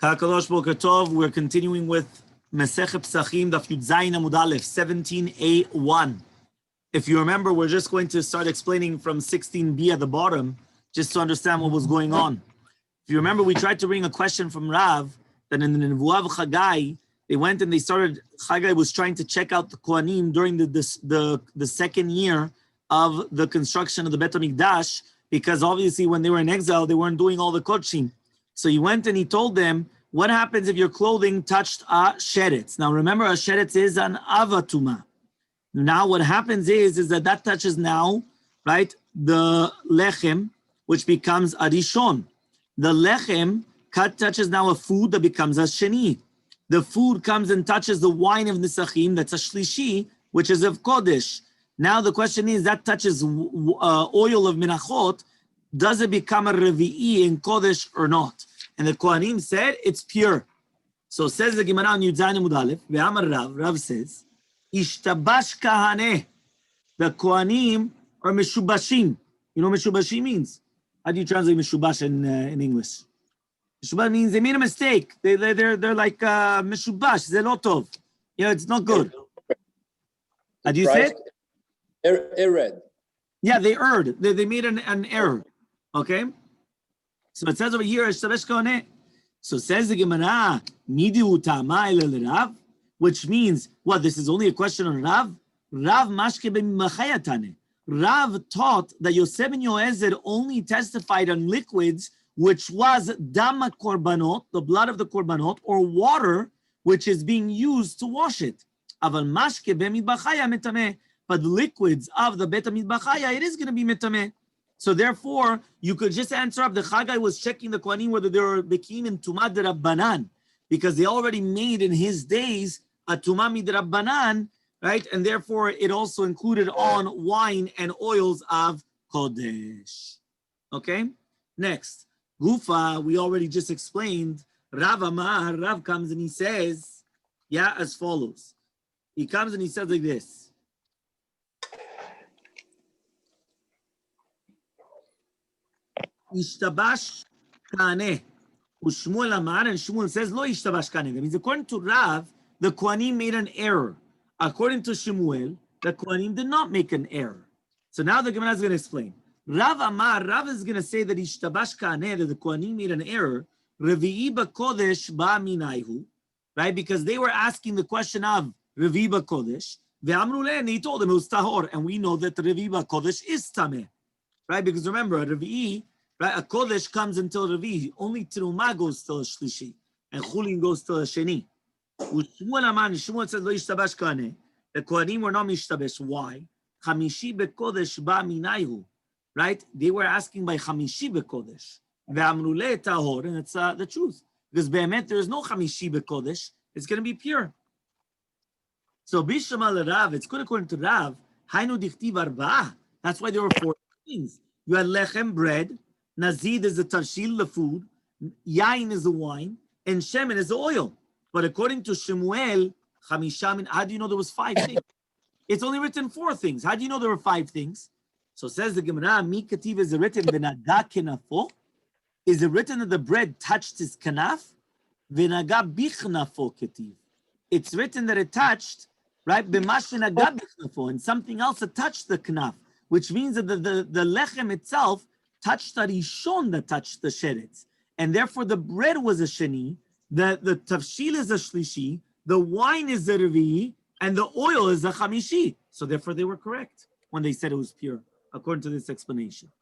Kakalosh Boker Tov. We're continuing with Masechet Pesahim Daf Amud Aleph 17a1. If you remember, we're just going to start explaining from 16b at the bottom, just to understand what was going on. If you remember, we tried to bring a question from Rav that in the Nevuah of Chagai, they went and they started. Chagai was trying to check out the Kohanim during the second year of the construction of the Bet HaMikdash, because obviously when they were in exile, they weren't doing all the kodshim. So he went and he told them, what happens if your clothing touched a sheretz? Now remember, a sheretz is an avatuma. Now what happens is that touches now, right, the lechem, which becomes a rishon. The lechem touches now a food that becomes a sheni. The food comes and touches the wine of nisachim, that's a shlishi, which is of kodesh. Now the question is, that touches oil of minachot, does it become a revi'i in kodesh or not? And the Kohanim said it's pure. So says the Gemara on Yud Zayin Amud Aleph, Ve'amar Rav says, Ishtabash kahaneh. The Kohanim are meshubashim. You know what meshubashim means? How do you translate meshubash in English? Meshubash means they made a mistake. They're like meshubash. Zelotov. Yeah, it's not good. How do you say it? Erred. Yeah, they erred. They made an error. Okay? So it says over here, so says the Gemara, which means, what, this is only a question on Rav? Rav taught that Yosef ben Yoezer only testified on liquids, which was dama korbanot, the blood of the korbanot, or water, which is being used to wash it. But the liquids of the Bet HaMikdash, it is going to be mitameh. So therefore, you could just answer up. The Chagai was checking the Kohanim whether they were bekim in Tumah D'Rabbanan, because they already made in his days a Tumah D'Rabbanan, right? And therefore, it also included on wine and oils of Kodesh. Okay? Next. Gufa, we already just explained. Rav Amar, Rav comes and he says, as follows. He comes and he says like this. Ishtabash kaneh. Shmuel Amar, and Shmuel says, Lo ishtabash kaneh. That means according to Rav, the Kohanim made an error. According to Shmuel, the Kohanim did not make an error. So now the Gemara is going to explain. Rav Amar, Rav is going to say that ishtabash kaneh, that the Kohanim made an error. Revi'i b'kodesh ba minayhu, right? Because they were asking the question of Revi'i b'kodesh. Ve'amru le, and he told them it was tahor, and we know that the Revi'i b'kodesh is tameh, right? Because remember, a Revi'i, right, a kodesh comes until Revi. Only Terumah goes till a shlishi, and Chulin goes till a sheni. Shmuel says, Lo yishtabash kaneh. The Kohanim were not mishtabesh. Why? Chamishi bekodesh ba minayhu. Right? They were asking by Chamishi bekodesh. Ve'amru le tahor, and it's the truth. Because be'emet, there is no Chamishi bekodesh. It's going to be pure. So Bishama Rav, it's good according to Rav. Hainu dichtiv arba'ah. That's why there were 4 things. You had lechem, bread. Nazid is the tarshil, the food. Yain is the wine. And shemen is the oil. But according to Shemuel, Chamishamin, how do you know there was 5 things? It's only written 4 things. How do you know there were 5 things? So says the Gemara, Mi kativ, is it written, V'naga kenafo? Is it written that the bread touched his kanaf? V'naga bichnafo kativ. It's written that it touched, right? B'mash v'naga bichnafo, and something else that touched the kanaf, which means that the lechem itself touched the rishon that touched the sheretz. And therefore the bread was a sheni, the tafshil is a shlishi, the wine is a revi'i, and the oil is a chamishi. So therefore they were correct when they said it was pure, according to this explanation.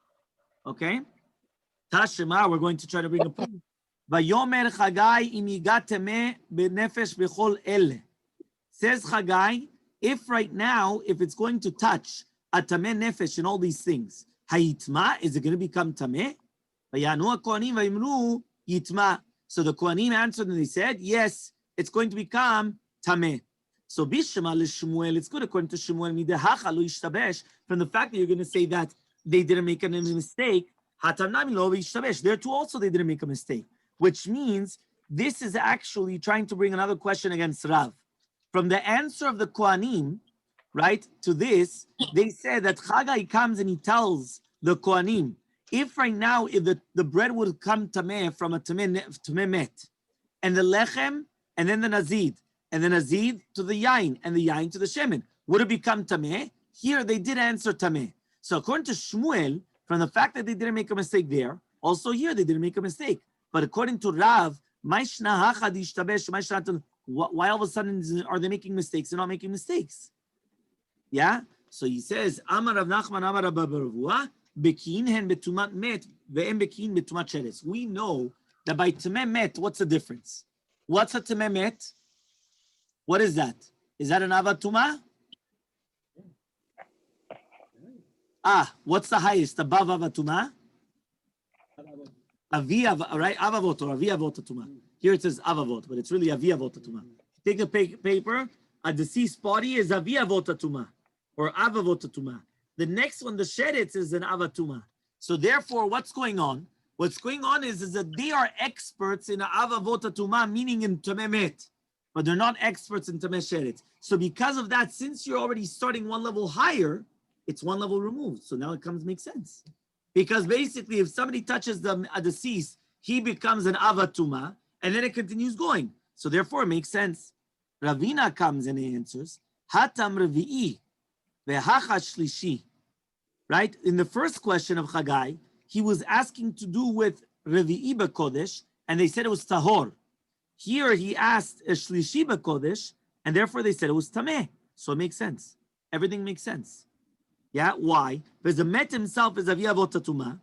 Okay? Tashema, we're going to try to bring a proof. Vayomer Chagai imigat temeh benefesh bechol ele. Says Chagai, if right now, if it's going to touch a tameh nefesh and all these things, Hayitma, is it going to become tameh? Vayanu Kohanim vayimru yitma. So the Kohanim answered and they said, yes, it's going to become tameh. So Bishma Shmuel, it's good according to Shmuel, midehacha lo yishtabesh, from the fact that you're going to say that they didn't make a mistake. Hatamnami lo yishtabesh. There too also they didn't make a mistake, which means this is actually trying to bring another question against Rav. From the answer of the Kohanim, right, to this, they said that Chagai comes and he tells the Kohanim, if right now, if the bread would come tameh from a tameh met, and the lechem, and then the nazid, and the nazid to the yain, and the yain to the shemen. Would it become tameh? Here they did answer tameh. So according to Shmuel, from the fact that they didn't make a mistake there, also here they didn't make a mistake. But according to Rav, why all of a sudden are they making mistakes? They're not making mistakes. Yeah? So he says, Amar Rav Nachman, Amar Rav Baravua, Bekin hen betumat met, ve'em bekin betumat sheretz. We know that by tameh met, what's the difference? What's a tameh met? What is that? Is that an avatuma? What's the highest above avatuma? Aviyav, right? Avavot or aviyavot tuma. Here it says avavot, but it's really aviyavot tuma. Take a paper. A deceased body is aviyavot tuma or avavot tuma. The next one, the sheretz, is an avatuma. So therefore, what's going on? What's going on is that they are experts in avavot tuma, meaning in tameh met, but they're not experts in tameh sheretz. So because of that, since you're already starting one level higher, it's one level removed. So now it makes sense. Because basically, if somebody touches a deceased, he becomes an avatuma, and then it continues going. So therefore, it makes sense. Ravina comes and he answers, Hatam Revi'i, Ve'hacha Shlishi. Right? In the first question of Chagai, he was asking to do with Revi'i B'Kodesh, and they said it was Tahor. Here he asked a Shlishi B'Kodesh, and therefore they said it was Tameh. So it makes sense. Everything makes sense. Yeah, why? Because the met himself is aviyavot tatuma.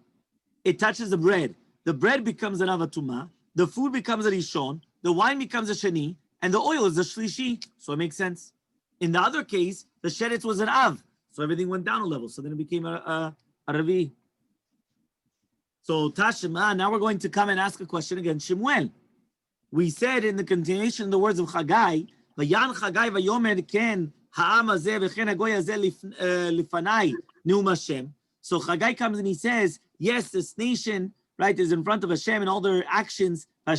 It touches the bread. The bread becomes an avatuma. The food becomes a rishon. The wine becomes a sheni. And the oil is a shlishi. So it makes sense. In the other case, the sheretz was an av. So everything went down a level. So then it became a ravi. So Tashima, now we're going to come and ask a question again. Shemuel. We said in the continuation of the words of Chagai, Vayan Chagai vayomer ken ha'am hazeh v'chen hagoy hazeh lifanai neum Hashem. So Chagai comes and he says, yes, this nation, right, is in front of Hashem and all their actions. So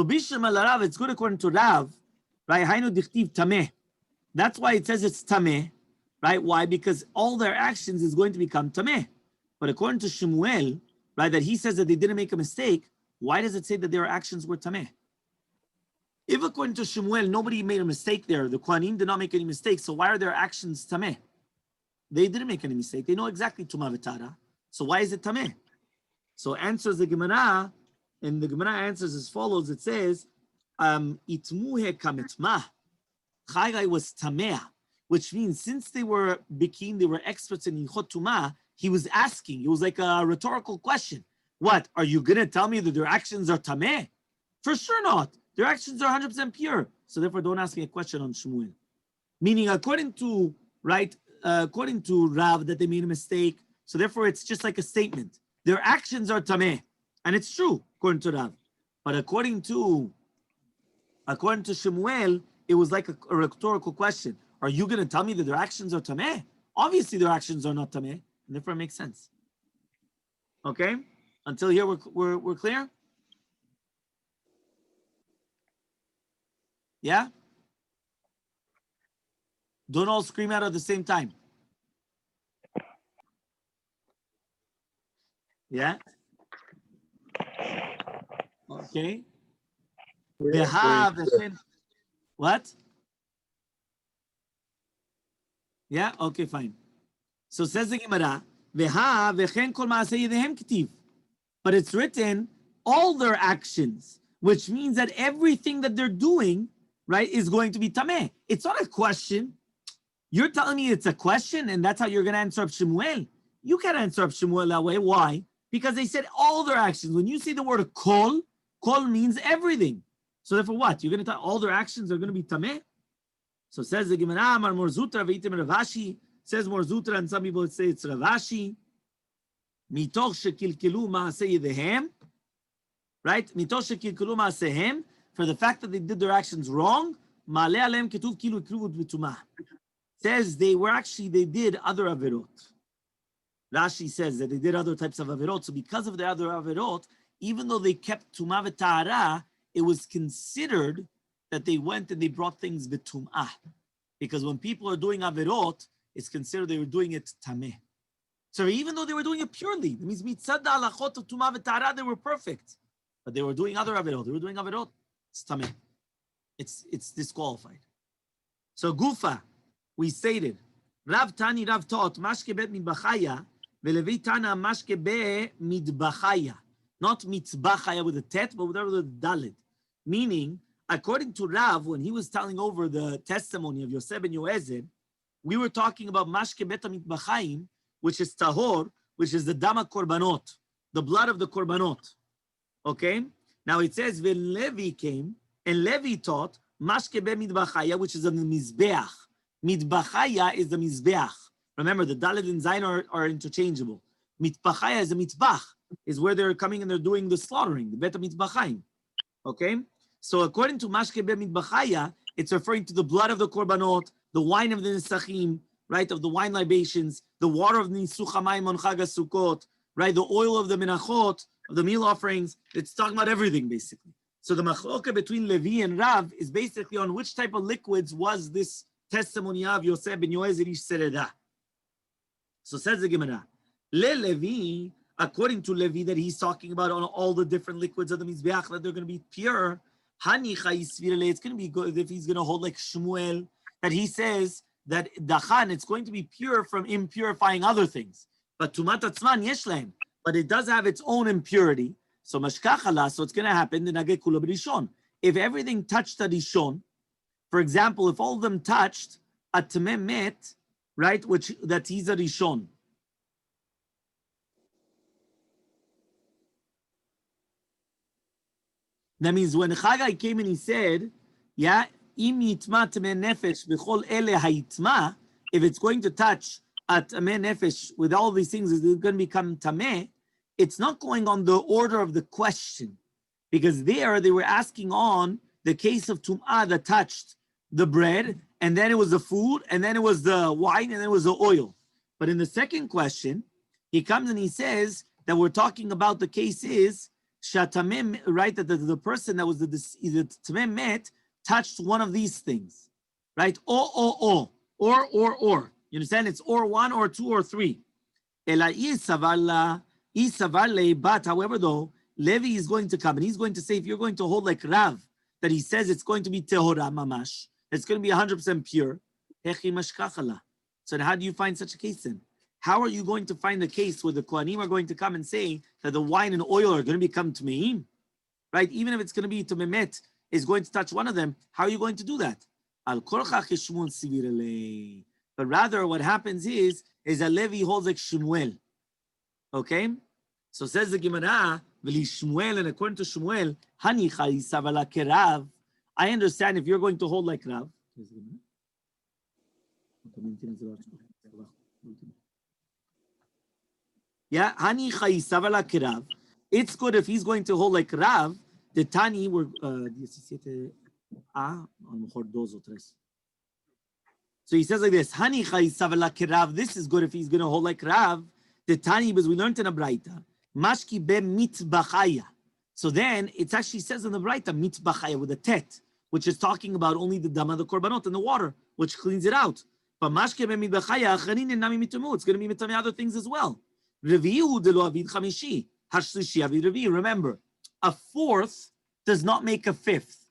Bishem al Rav, it's good according to Rav, right? Hainu dichtiv tameh. That's why it says it's tameh, right? Why? Because all their actions is going to become tameh. But according to Shemuel, right, that he says that they didn't make a mistake, why does it say that their actions were tameh? If according to Shemuel, nobody made a mistake there, the Kohanim did not make any mistakes, so why are their actions tameh? They didn't make any mistake. They know exactly Tumah v'Tara. So why is it tameh? So answers the Gemara, and the Gemara answers as follows. It says, Itmuhe kametmah. Chagai was tameh, which means since they were experts in Yichot Tumah, he was asking. It was like a rhetorical question. What? Are you going to tell me that their actions are tameh? For sure not. Their actions are 100% pure. So therefore, don't ask me a question on Shemuel. Meaning, according to Rav, that they made a mistake. So therefore, it's just like a statement. Their actions are tameh. And it's true, according to Rav. But according to Shemuel, it was like a rhetorical question. Are you going to tell me that their actions are tameh? Obviously, their actions are not tameh. And therefore, it makes sense. Okay? Until here, we're clear? Yeah? Don't all scream out at the same time. Yeah? Okay. What? Yeah? Okay, fine. So says the Gemara, but it's written, all their actions, which means that everything that they're doing, right, is going to be tameh. It's not a question. You're telling me it's a question, and that's how you're going to answer up Shemuel. You can't answer up Shemuel that way. Why? Because they said all their actions. When you see the word kol means everything. So therefore what? You're going to tell all their actions are going to be tameh? So says the Gemara, Amar Morzutra v'itim Ravashi, says Morzutra, and some people say it's Ravashi. Mitoch shekilkilu ma'aseh yedehem, right? Mitoch shekilkilu ma'asehem, for the fact that they did their actions wrong, ma'aleh alehem ketuv kilu ikrivu b'tumah. Says they did other averot. Rashi says that they did other types of averot. So because of the other averot, even though they kept tumah v'tahara, it was considered that they went and they brought things b'tumah. Because when people are doing averot, it's considered they were doing it tameh. So even though they were doing it purely, it means mitzad halachot of tumah v'tahara, they were perfect. But they were doing other averot. They were doing averot. It's tameh. It's disqualified. So gufa, we stated, Rav Tani Rav taught mashke bet mitbachaya, velevi tana mashke be mitbachaya, not mitzbachaya with a tet, but with the dalet. Meaning, according to Rav, when he was telling over the testimony of Yosef ben Yoezed, we were talking about mashke bet mitbachayim, which is tahor, which is the dama korbanot, the blood of the korbanot. Okay? Now it says, when Levi came, and Levi taught, mashke be mitbachaya, which is on the mizbeach. Mitbachaya is the mizbeach. Remember, the dalet and zayin are interchangeable. Mitbachaya is a mitbach, is where they're coming and they're doing the slaughtering, the bet mitbachayim. Okay? So according to mashke be mitbachaya, it's referring to the blood of the korbanot, the wine of the nesachim, right, of the wine libations, the water of the nisuch hamayim on Chag HaSukkot, right, the oil of the menachot, of the meal offerings. It's talking about everything, basically. So the machloka between Levi and Rav is basically on which type of liquids was this testimony of Yosef ben Yoezed ish Sereda. So says the Gemara, Le Levi, according to Levi, that he's talking about on all the different liquids of the Mizbeach, that they're going to be pure. Hani chayisvirele, it's going to be good if he's going to hold like Shmuel, that he says that dachan, it's going to be pure from impurifying other things. But tumat atzman yesh lahem, but it does have its own impurity. So mashkachala, so it's going to happen in Nageh Kula B'Rishon. If everything touched a Rishon, for example, if all of them touched a Tameh Met, right, which that he's a Rishon. That means when Chagai came and he said, yeah, im yitma Tameh Nefesh b'chol ele hayitma, if it's going to touch a Tameh Nefesh with all these things, it's going to become Tameh. It's not going on the order of the question, because there they were asking on the case of Tum'ah that touched the bread, and then it was the food, and then it was the wine, and then it was the oil. But in the second question, he comes and he says that we're talking about the case is Shatamim, right? That the person that was the Tameh Met touched one of these things, right? Or. You understand? It's or one, or two, or three. But however, though, Levi is going to come and he's going to say, if you're going to hold like Rav, that he says it's going to be tehora mamash, it's going to be 100% pure. So how do you find such a case then? How are you going to find the case where the Kohanim are going to come and say that the wine and oil are going to become Tmeim? Right? Even if it's going to be Tmemet, is going to touch one of them, how are you going to do that? But rather what happens is that Levi holds like Shmuel. Okay? So says the Gemara, Shmuel, and according to Shmuel, Hani Chayisavala Kerav. I understand if you're going to hold like Rav. Yeah, Hani Chayisavala Kerav. It's good if he's going to hold like Rav. The Tani were so he says like this, Hani Chayisavala Kerav. This is good if he's going to hold like Rav. The Tani, because we learned in a Braita, Mashki be mitbachaya. So then it actually says in the Braita, mitbachaya with a tet, which is talking about only the dama, the korbanot, and the water, which cleans it out. But mashke be mitbachaya, acharin nami mitamu. It's going to be mitame other things as well. Revi'u de lo avid chamishi, hashlishi avid revi. Remember, a fourth does not make a fifth.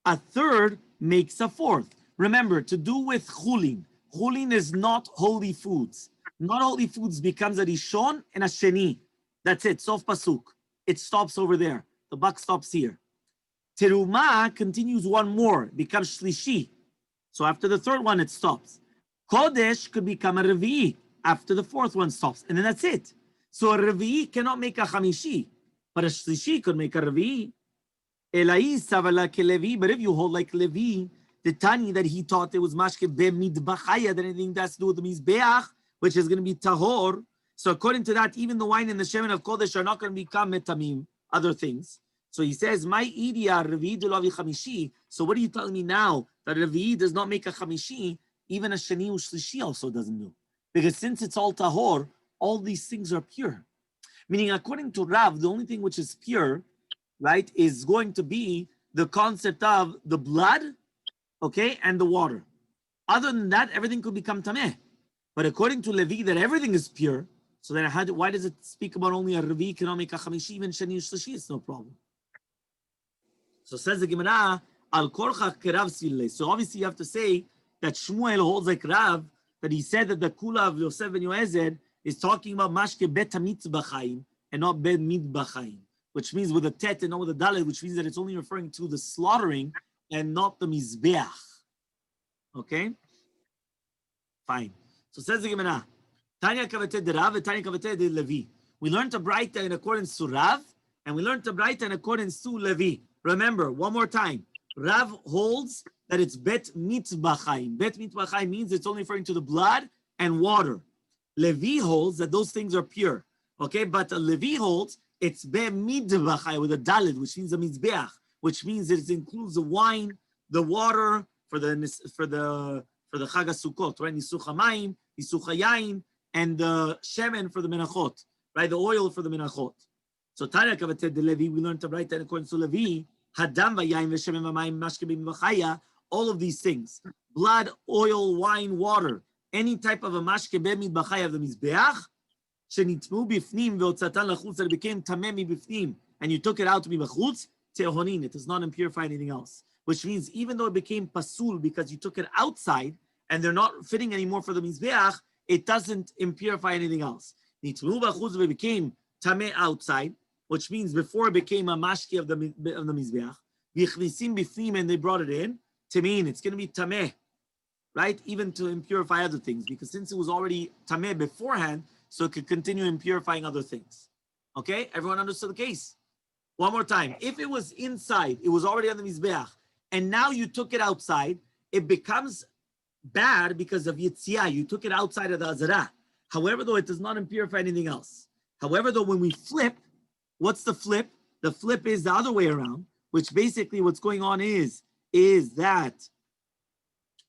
A third makes a fourth. Remember, to do with chulin. Chulin is not holy foods. Not holy foods becomes a rishon and a sheni. That's it. Sof pasuk. It stops over there. The buck stops here. Teruma continues one more. It becomes shlishi. So after the third one, it stops. Kodesh could become a revi'i after the fourth one stops. And then that's it. So a revi'i cannot make a chamishi. But a shlishi could make a revi'i. Elai savala ke Levi. But if you hold like Levi, the Tani that he taught it was mashke be midbachaya, that anything that's to do with the mizbeach, which is going to be tahor. So according to that, even the wine and the shemen of kodesh are not going to become metamim, other things. So he says, my idia revi de lavi chamishi. So what are you telling me now that revi does not make a chamishi? Even a sheni u'shlishi also doesn't do, because since it's all tahor, all these things are pure. Meaning, according to Rav, the only thing which is pure, right, is going to be the concept of the blood, okay, and the water. Other than that, everything could become tameh. But according to Levi, that everything is pure, So then why does it speak about only a Revi cannot make a Chamishi, even Sheni Shlishi? It's no problem. So says the Gemara, Al Korcha Kerav Sile. So obviously you have to say that Shmuel holds like Rav, that he said that the Kula of Yosef ben Yoezer is talking about Mashke Bet Mitzbachayim and not Bet Mitbachayim, which means with a Tet and not with a Dalet, which means that it's only referring to the slaughtering and not the Mizbeach. Okay? Fine. So says the Gemara, Tanya Kavete de Rav, Tanya Kavete de Levi. We learned a Braita in accordance to Rav, and we learned a Braita in accordance to Levi. Remember, one more time, Rav holds that it's Bet Mitzbachayim. Bet Mitzbachayim means it's only referring to the blood and water. Levi holds that those things are pure. Okay, but Levi holds it's Be Midbachayim with a Dalet, which means a Mizbeach, which means it includes the wine, the water for the Chag HaSukkot, right? Nisuch HaMayim, Nisuch HaYayin, and the shemen for the menachot, right? The oil for the menachot. So Tanya Kavated de Levi, we learned to write that according to Levi, Hadam v'yayin v'shemen v'mayim mashke b'machaya, all of these things, blood, oil, wine, water, any type of a mashke b'midbachaya of the mizbeach, shenitmu bifnim v'otzatan lachutz, that it became tameh bifnim, and you took it out to be b'chutz, tehonin, it does not impurify anything else. Which means even though it became pasul because you took it outside and they're not fitting anymore for the mizbeach, it doesn't impurify anything else. Nitmu b'chutz, it became tameh outside, which means before it became a mashke of the mizbeach, v'chnisim bifnim, and they brought it in, tamein, it's going to be tameh, right? Even to impurify other things, because since it was already tameh beforehand, so it could continue impurifying other things. Okay, everyone understood the case? One more time. If it was inside, it was already on the mizbeach, and now you took it outside, it becomes bad because of yitziyah. You took it outside of the azara. However, though, it does not impurify anything else. However, though, when we flip, what's the flip? The flip is the other way around, which basically what's going on is that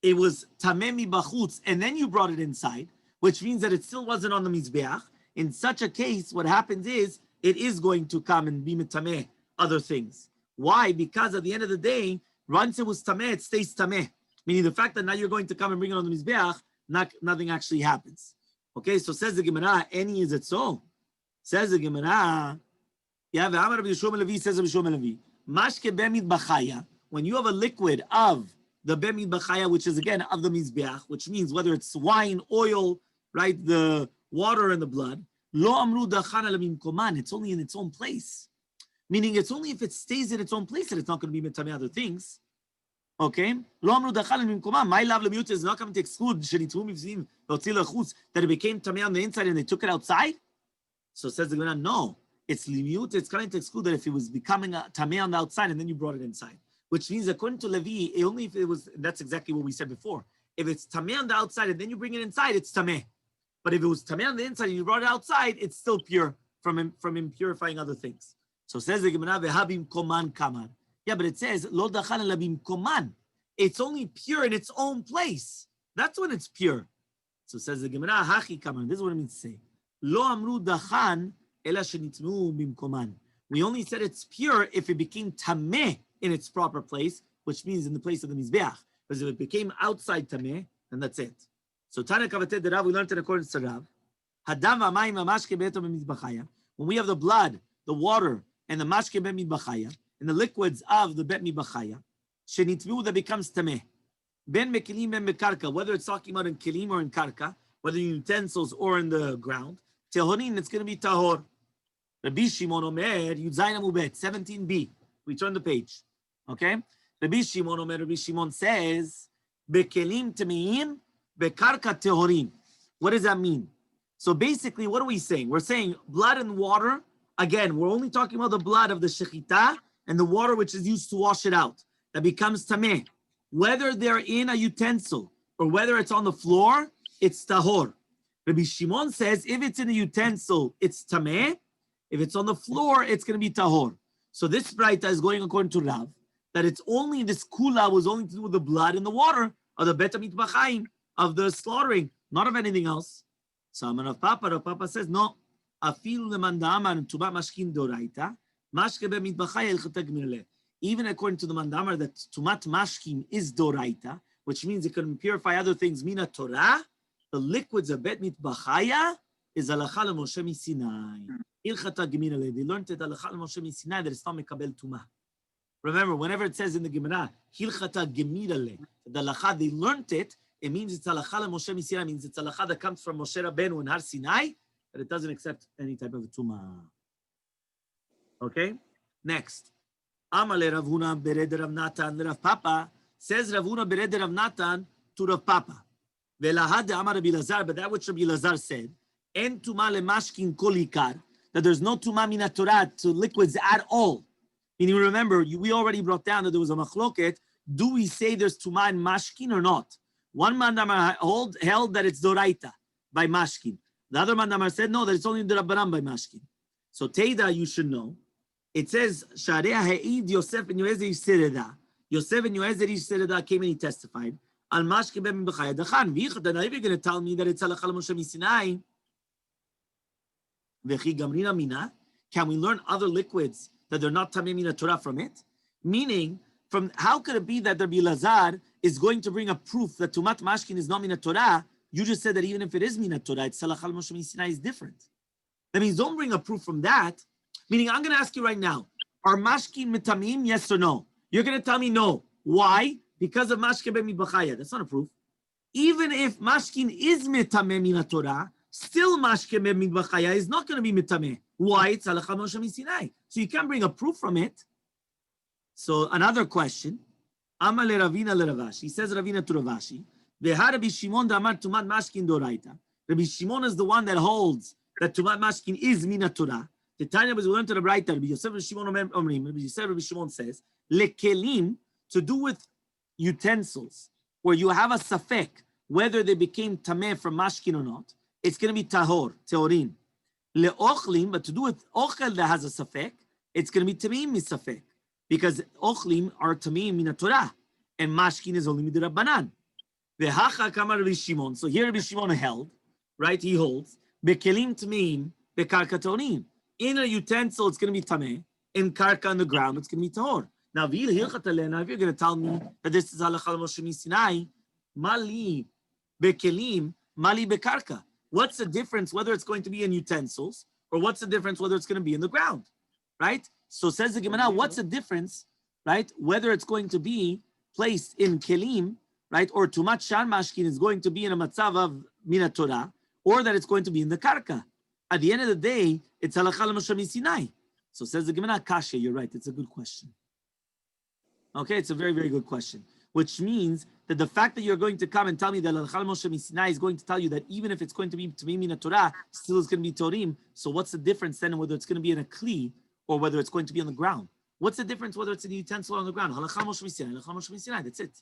it was tamemi bachutz, and then you brought it inside, which means that it still wasn't on the mizbeach. In such a case, what happens is it is going to come and be mitameh other things. Why? Because at the end of the day, once it was tameh, it stays tameh. Meaning the fact that now you're going to come and bring it on the mizbeach, nothing actually happens. Okay, so says the Gemara, any is it so? Says the Gemara, yeah, Amar Rabbi Yishua Levi says Rabbi Yishua Levi, Mashke bemid bachaya, when you have a liquid of the bemid bachaya, which is again of the mizbeach, which means whether it's wine, oil, right, the water and the blood, lo amru dachan ala bimkoman, it's only in its own place. Meaning it's only if it stays in its own place that it's not going to be mitameh other things. Okay? Lo amru dachan ala bimkoman, my love lemiyut is not coming to exclude shenitvu mivzim v'otzi lechutz, that it became tameh on the inside and they took it outside. So says the Gemara, no. It's limut, it's coming to exclude that if it was becoming a tameh on the outside and then you brought it inside. Which means according to Levi, only if it was, that's exactly what we said before. If it's tameh on the outside and then you bring it inside, it's tameh. But if it was tameh on the inside and you brought it outside, it's still pure from impurifying other things. So says the Gemara, vehabim koman kaman. Yeah, but it says, lo dachan labim koman. It's only pure in its own place. That's when it's pure. So says the Gemara, hachi kaman. This is what it means to say. Lo amru dachan, we only said it's pure if it became tameh in its proper place, which means in the place of the mizbeach. Because if it became outside tameh, then that's it. So Tana Kavatet de Rav, we learned in accordance to Rav. Hadam v'mayim v'mashke be'eto b'mizbachaya. When we have the blood, the water, and the mashke be'mizbachaya, and the liquids of the bet mizbachaya, shenitmu, that becomes tameh. Ben mekilim ben mekarka, whether it's talking about in kilim or in karka, whether in utensils or in the ground, tehonin, it's going to be tahor. Rabbi Shimon Omer, Yudzayin Amubet, 17b. We turn the page. Okay? Rabbi Shimon Omer, Rabbi Shimon says, Bekelim temein, bekarka tehorim. What does that mean? So basically, what are we saying? We're saying blood and water. Again, we're only talking about the blood of the shechita and the water which is used to wash it out. That becomes tameh. Whether they're in a utensil or whether it's on the floor, it's tahor. Rabbi Shimon says, if it's in a utensil, it's tameh. If it's on the floor, it's going to be tahor. So this braita is going according to Rav, that it's only, this kula was only to do with the blood and the water of the bet mitbachayim, of the slaughtering, not of anything else. So Rav Papa says, no. Even according to the mandamar, that tumat mashkin is doraita, which means it can purify other things. Mina Torah, the liquids of bet mitbachaya is halacha Moshe Sinai. Ilchata Gemina Le. They learned it halacha Moshe Sinai that it's not mekabel tumah. Remember, whenever it says in the Gemara, Hilchata Gemina Le, the halacha they learned it, it means it's halacha Moshe Sinai. Means it's halacha that comes from Moshe Rabbeinu and Har Sinai, but it doesn't accept any type of tumah. Okay, next. Amale Rav Huna bered Rav Natan Rav Papa, says Rav Huna bered Rav Natan to Rav Papa. Velahad Amar Rabbi Lazar, but that which Rabbi Lazar said, En tuma lemashkin kol ikar, that there's no tuma min Torah to liquids at all. Meaning, remember, we already brought down that there was a machloket. Do we say there's tuma in mashkin or not? One mandamar held that it's doraita by mashkin. The other mandamar said no, that it's only the rabbanan by mashkin. So Teida, you should know. It says, Sharia Ha'id Yosef and Yoezer Ish Sereda. Yosef and Yoezer Ish Sereda came and he testified. Al Mashke Ben B'chaya Dachan. V'yichad, now if you're going to tell me that it's Halakha Moshe Misinai, V'chi Gamrina Mina, can we learn other liquids that they're not Tamei Mina Torah from it? Meaning, from how could it be that Rabbi Lazar is going to bring a proof that Tumat Mashkin is not Mina Torah? You just said that even if it is Mina Torah, it's Halakha Moshe Misinai is different. That means don't bring a proof from that. Meaning, I'm going to ask you right now, are mashkin mitamim, yes or no? You're going to tell me no. Why? Because of mashke ben midbachaya. That's not a proof. Even if mashkin is mitameh min Torah, still mashke ben midbachaya is not going to be mitameh. Why? It's halacha Moshe Sinai. So you can't bring a proof from it. So another question. Amar le Ravina le Ravashi. He says Ravina to Ravashi. Veha Rabbi Shimon damar tumat mashkin doraita. Rabbi Shimon is the one that holds that tumat mashkin is min Torah. The Tanya was learned to the brighter. Rabbi Yosef Rabbi Shimon Omrim. Rabbi Yosef Rabbi Shimon says lekelim, to do with utensils where you have a safek whether they became tameh from mashkin or not. It's going to be tahor, teorin. Leochlim, but to do with ochel that has a safek, it's going to be tamim misafek, because ochlim are tamim min Torah and mashkin is only midrabanan. Vehacha kamar Rabbi Shimon. So here Rabbi Shimon held, right? He holds bekelim tamim bekarka torin. In a utensil, it's going to be tameh. In karka on the ground, it's going to be tahor. Now, if you're going to tell me that this is halacha Moshe Sinai, mali bekelim, mali bekarka. What's the difference whether it's going to be in utensils or what's the difference whether it's going to be in the ground, right? So says the Gemara, what's the difference, right? Whether it's going to be placed in kelim, right, or tumat shar mashkin is going to be in a matzav of mina Torah, or that it's going to be in the karka. At the end of the day, it's halacha Moshe Sinai. So says the Gemara, kasha, you're right, it's a good question. Okay, it's a very, very good question. Which means that the fact that you're going to come and tell me that halacha Moshe Sinai is going to tell you that even if it's going to be mina Torah, still it's going to be torim. So what's the difference then whether it's going to be in a kli or whether it's going to be on the ground? What's the difference whether it's in a utensil or on the ground? Halacha Moshe Sinai, halacha Moshe Sinai, that's it.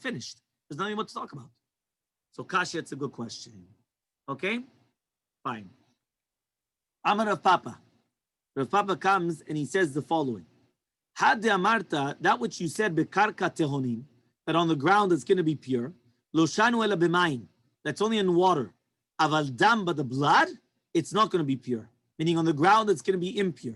Finished. There's nothing more to talk about. So kasha, it's a good question. Okay? Fine. Amar Rav Papa. Rav Papa comes and he says the following. Had de amarta, that which you said, bekarka tehonim, that on the ground it's going to be pure, lo shanu ela b'mayim, that's only in water. Aval dam, but the blood, it's not going to be pure. Meaning on the ground it's going to be impure.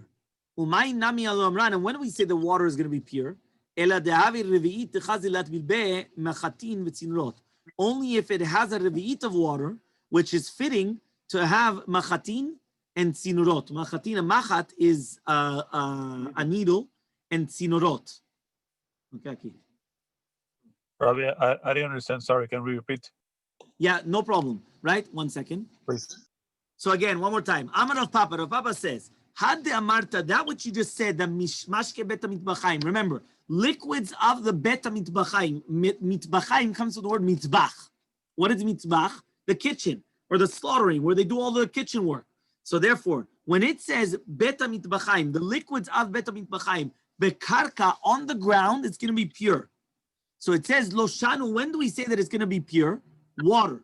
Umayim nami alo amran, and when we say the water is going to be pure, ela dehavi revi'it techazilat bilbe mechatin v'tzinrot. Only if it has a revi'it of water, which is fitting to have machatin and tzinurot. Machatin, a machat is a needle, and tzinurot. Okay. Rabbi, I didn't understand. Sorry, can we repeat? Yeah, no problem. Right? 1 second. Please. So again, one more time. Amar Rav Papa. Rav Papa says, Had de amarta, that which you just said, the mashke beta mitbachaim. Remember, liquids of the beta mitbachaim. Mitbachaim comes from the word mitbach. What is mitbach? The kitchen, or the slaughtering, where they do all the kitchen work. So therefore, when it says beta mitbachaim, the liquids of beta mitbachaim, bekarka, on the ground, it's going to be pure. So it says lo shanu. When do we say that it's going to be pure? Water,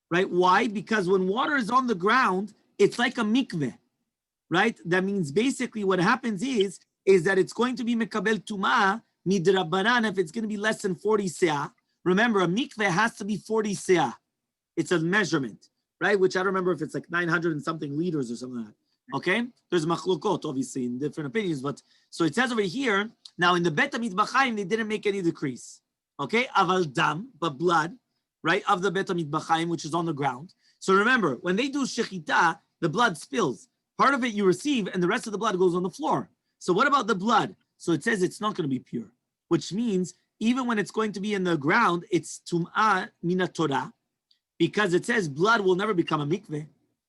right? Why? Because when water is on the ground, it's like a mikveh, right? That means basically what happens is that it's going to be mekabel tuma midrabanan if it's going to be less than 40 seah. Remember, a mikveh has to be 40 seah. It's a measurement, right? Which I don't remember if it's like 900 and something liters or something like that. Okay? There's machlokot, obviously, in different opinions. But so it says over here, now in the beta mitbachaim, they didn't make any decrease. Okay? Aval dam, but blood, right, of the beta mitbachaim, which is on the ground. So remember, when they do shechita, the blood spills. Part of it you receive, and the rest of the blood goes on the floor. So what about the blood? So it says it's not going to be pure, which means even when it's going to be in the ground, it's tum'ah mina Torah, because it says blood will never become a mikveh.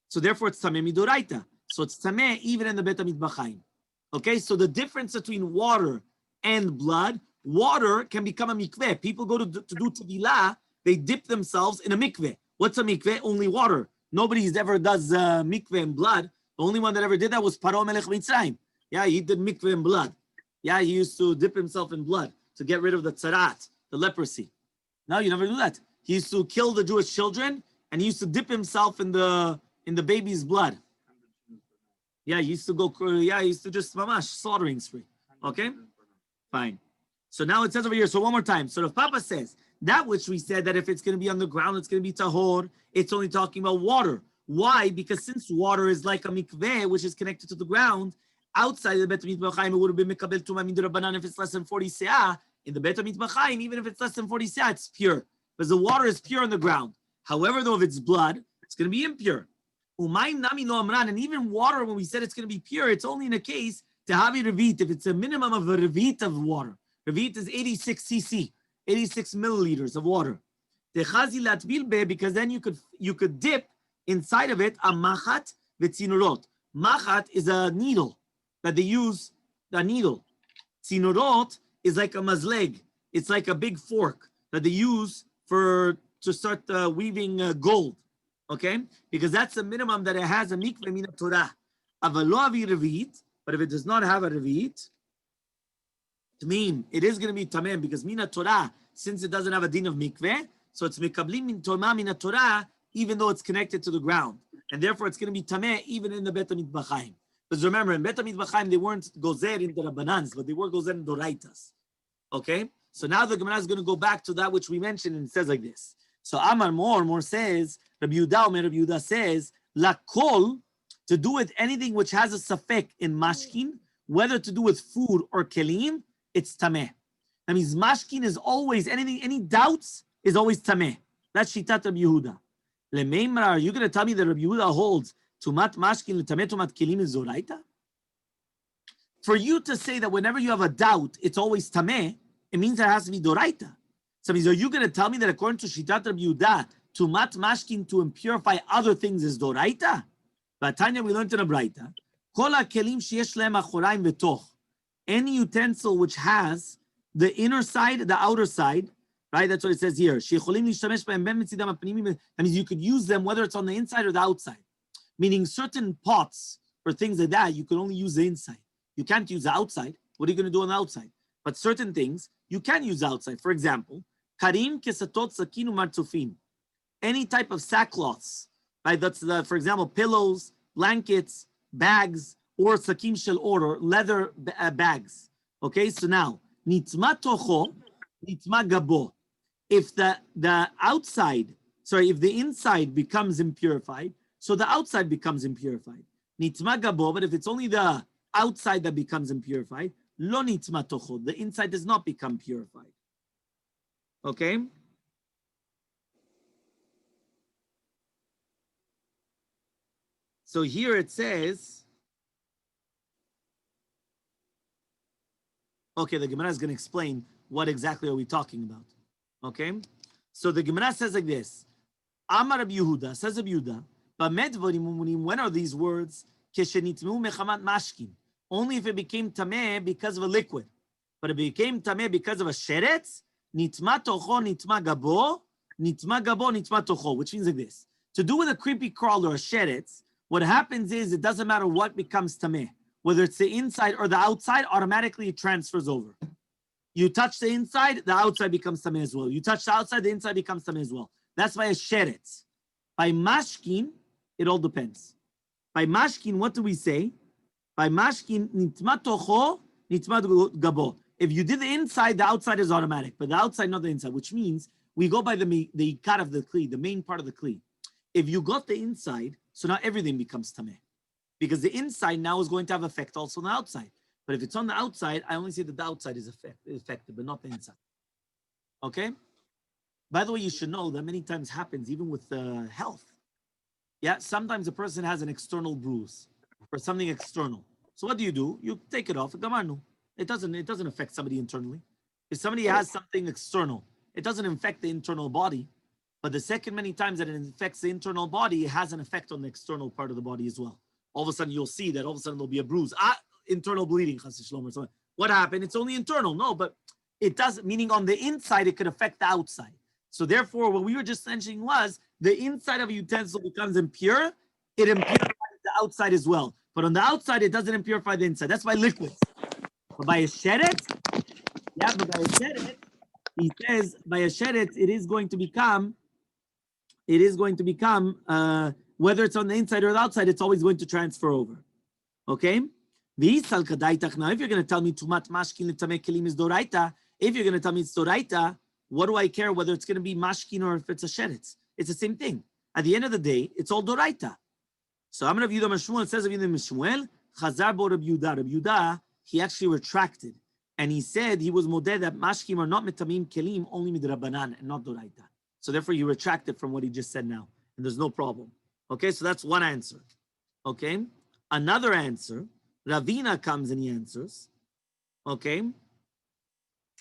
So therefore it's tameh midoraita. So it's tameh even in the Bet HaMitbachayim. Okay, so the difference between water and blood, water can become a mikveh. People go to do tevilah, they dip themselves in a mikveh. What's a mikveh? Only water. Nobody ever does mikveh in blood. The only one that ever did that was Paro Melech Mitzrayim. Yeah, he did mikveh in blood. Yeah, he used to dip himself in blood to get rid of the tzarat, the leprosy. No, you never do that. He used to kill the Jewish children, and he used to dip himself in the baby's blood. Yeah, he used to go. Yeah, he used to just mamash slaughtering spree. Okay, fine. So now it says over here. So one more time. So the Papa says that which we said that if it's going to be on the ground, it's going to be tahor. It's only talking about water. Why? Because since water is like a mikveh, which is connected to the ground, outside the Bet HaMitbachayim, it would have been mekabel tumah min d'Rabbanan if it's less than 40 se'ah. In the Bet HaMitbachayim, even if it's less than 40 se'ah, it's pure. Because the water is pure on the ground. However, though, if it's blood, it's going to be impure. Umayim nami lo amran, and even water, when we said it's going to be pure, it's only in a case to havi revit, if it's a minimum of a revit of water. Revit is 86 cc, 86 milliliters of water. Techazi latbil be, because then you could dip inside of it a machat v'tzinurot. Machat is a needle that they use, the needle. Tzinurot is like a mazleg. It's like a big fork that they use to start weaving gold. Okay? Because that's the minimum that it has a mikveh min Torah. Avalo avi revit, but if it does not have a revit, it is going to be tameh, because min Torah, since it doesn't have a din of mikveh, so it's mikablim min Torah min Torah, even though it's connected to the ground. And therefore it's going to be tameh even in the Bet HaMitbachayim. Because remember, in Bet HaMitbachayim, they weren't gozer in the Rabbanans, but they were gozer in Doraitas. Okay? So now the Gemara is going to go back to that which we mentioned, and it says like this. So Amar more says, Rabbi Yehuda says, Lakol, to do with anything which has a safek in mashkin, whether to do with food or kelim, it's tameh. That means mashkin is always, any doubts is always tameh. That's shitat Rabbi Yehuda. Lemeimra, are you going to tell me that Rabbi Yehuda holds tumat mashkin l'tameh tumat kelim is zoraita? For you to say that whenever you have a doubt, it's always tameh, it means there has to be doraita. So means, are you going to tell me that according to shitat Rabbi Yehuda, tumat mashkin to impurify other things is doraita? But Tanya, we learned in a braita, kol kelim sheyesh lehem achoraim v'toch. Any utensil which has the inner side, the outer side, right? That's what it says here. That means you could use them whether it's on the inside or the outside. Meaning certain pots or things like that, you can only use the inside. You can't use the outside. What are you going to do on the outside? But certain things, you can use outside. For example, karim kesatot sakinu martzufin. Any type of sackcloths, right? That's for example, pillows, blankets, bags, or sakim shel or leather bags. Okay, so now, nitma tocho, nitma gabo. If the outside, if the inside becomes impurified, so the outside becomes impurified. Nitma gabo, but if it's only the outside that becomes impurified, lo nitma tocho, the inside does not become purified. Okay? So here it says, okay, the Gemara is going to explain what exactly are we talking about. Okay? So the Gemara says like this. Amar Rabbi Yehuda, says Rabbi Yehuda, when are these words? Only if it became tameh because of a liquid. But if it became tameh because of a sheretz, nitma tocho, nitma gabo, nitma tocho, which means like this. To do with a creepy crawler or a sheretz, what happens is it doesn't matter what becomes tameh. Whether it's the inside or the outside, automatically it transfers over. You touch the inside, the outside becomes tameh as well. You touch the outside, the inside becomes tameh as well. That's by a sheretz. By mashkin, it all depends. By mashkin, what do we say? By mashkin, nitma tocho, nitma gabo. If you did the inside, the outside is automatic, but the outside, not the inside, which means we go by the cut of the kli, the main part of the kli. If you got the inside, so now everything becomes tameh. Because the inside now is going to have effect also on the outside. But if it's on the outside, I only say that the outside is affected, but not the inside. Okay? By the way, you should know that many times happens even with health. Yeah, sometimes a person has an external bruise or something external. So what do? You take it off. It doesn't affect somebody internally. If somebody has something external, it doesn't affect the internal body. But the second many times that it infects the internal body, it has an effect on the external part of the body as well. All of a sudden, you'll see that all of a sudden there'll be a bruise. Internal bleeding, or something. What happened? It's only internal. No, but it does, meaning on the inside, it could affect the outside. So therefore, what we were just mentioning was the inside of a utensil becomes impure, it impurifies the outside as well. But on the outside, it doesn't impurify the inside. That's by liquids. But by a sheret, he says, by a sheret, it is going to become, whether it's on the inside or the outside, it's always going to transfer over. Okay? Now, if you're going to tell me tumat mashkin l'tameh kelim is doraita, if you're going to tell me it's doraita, what do I care whether it's going to be mashkin or if it's a sheretz? It's the same thing. At the end of the day, it's all doraita. So I'm going to view the Shmuel. It says of Shmuel, Chazar bo Rabbi Yehuda. Rabbi Yehuda, he actually retracted. And he said he was modeh that mashkim are not metamim kelim, only midrabanan and not doraita. So therefore he retracted from what he just said now. And there's no problem. Okay, so that's one answer. Okay, another answer, Ravina comes and he answers. Okay.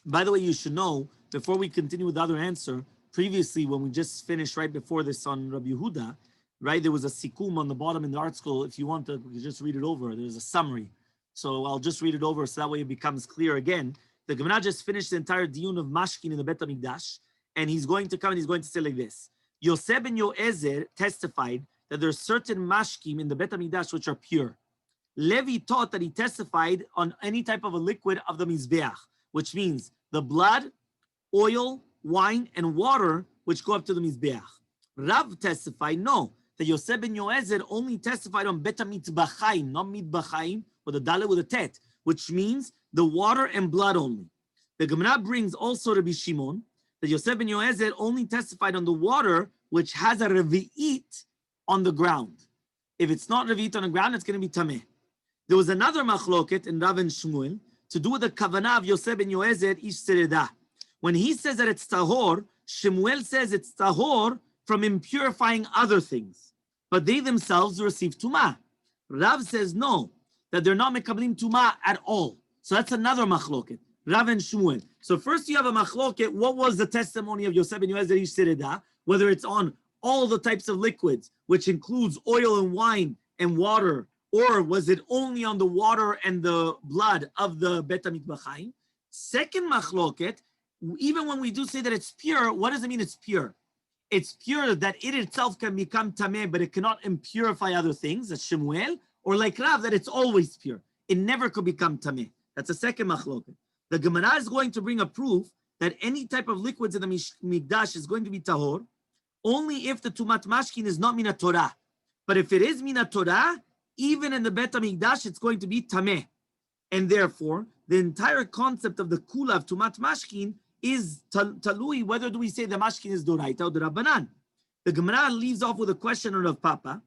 By the way, you should know, before we continue with the other answer, previously when we just finished right before this on Rabbi Yehuda, right, there was a sikum on the bottom in the art school. If you want to, you just read it over. There's a summary. So I'll just read it over so that way it becomes clear again. The Gemara just finished the entire diyun of mashkin in the Bet HaMikdash, and he's going to come and he's going to say like this. Yosef ben Yoezer testified that there are certain mashkim in the Bet HaMikdash which are pure. Levi taught that he testified on any type of a liquid of the Mizbeach, which means the blood, oil, wine, and water which go up to the Mizbeach. Rav testified, no, that Yosef ben Yoezer only testified on Bet HaMitzbachayim, not Mitbachayim, with a dalet with a tet, which means the water and blood only. The Gemara brings also Rabbi Shimon, that Yosef ben Yoezer only testified on the water which has a revi'it on the ground. If it's not revi'it on the ground, it's going to be tameh. There was another machloket in Rav and Shmuel to do with the kavanah of Yosef ben Yoezer ish sereda. When he says that it's tahor, Shmuel says it's tahor from impurifying other things, but they themselves receive tumah. Rav says no, that they're not mekablim tumah at all. So that's another machloket, Rav and Shmuel. So first you have a machloket. What was the testimony of Yosef ben Yoezer ish sereda? Whether it's on all the types of liquids, which includes oil and wine and water, or was it only on the water and the blood of the Bet HaMikbachayim? Second machloket, even when we do say that it's pure, what does it mean it's pure? It's pure that it itself can become tameh, but it cannot impurify other things, that's Shemuel, or like Rav, that it's always pure. It never could become tameh. That's a second machloket. The Gemara is going to bring a proof that any type of liquids in the Mikdash is going to be tahor, only if the tumat mashkin is not mina Torah. But if it is mina Torah, even in the Bet HaMikdash, it's going to be tameh. And therefore, the entire concept of the kula of tumat mashkin is talui, whether do we say the mashkin is doraita or dorabanan. The Gemara leaves off with a question of Papa,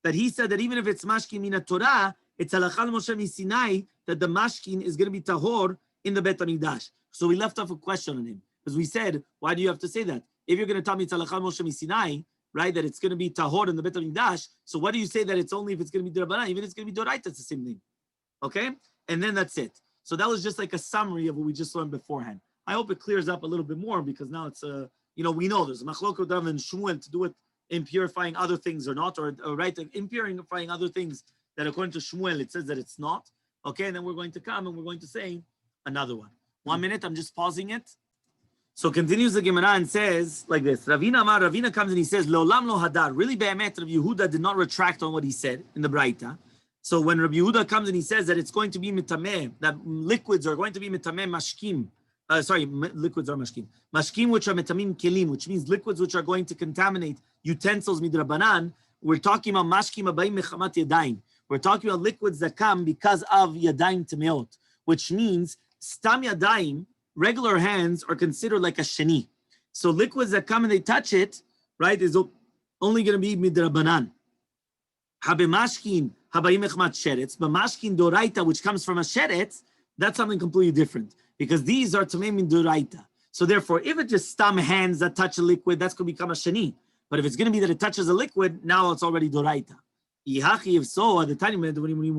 that he said that even if it's mashkin mina Torah, it's halachal Moshe Sinai that the mashkin is going to be tahor in the Bet HaMikdash. So we left off a question on him, because we said, why do you have to say that? If you're going to tell me it's halachal Moshe Sinai, right, that it's going to be tahor in the Bet HaMikdash, so what do you say that it's only if it's going to be dorabanan? Even if it's going to be doraita, it's the same thing. Okay? And then that's it. So that was just like a summary of what we just learned beforehand. I hope it clears up a little bit more, because now it's we know there's a machlokot Rav and Shmuel to do with impurifying other things or not, or right, impurifying other things that according to Shmuel it says that it's not. Okay, and then we're going to come and we're going to say another one. 1 minute, I'm just pausing it. So continues the Gemara and says like this: Ravina comes and he says, Leolam lo hadar. Really, Be'emet, Rabbi Yehuda did not retract on what he said in the Braita. So when Rabbi Yehuda comes and he says that it's going to be mitameh, that liquids are going to be mitameh mashkim, liquids are mashkim. Mashkim, which are metamim kelim, which means liquids which are going to contaminate utensils midrabanan. We're talking about mashkim abayim mechamat yadayim. We're talking about liquids that come because of yadayim temeot, which means stam yadayim, regular hands, are considered like a sheni. So liquids that come and they touch it, right, is only going to be midrabanan. Habemashkin habayim mechamat sheretz, but mashkin doraita, which comes from a sheretz, that's something completely different, because these are tamei min doraita. So therefore, if it's just stam hands that touch a liquid, that's going to become a sheni. But if it's going to be that it touches a liquid, now it's already doraita. If so, at the time when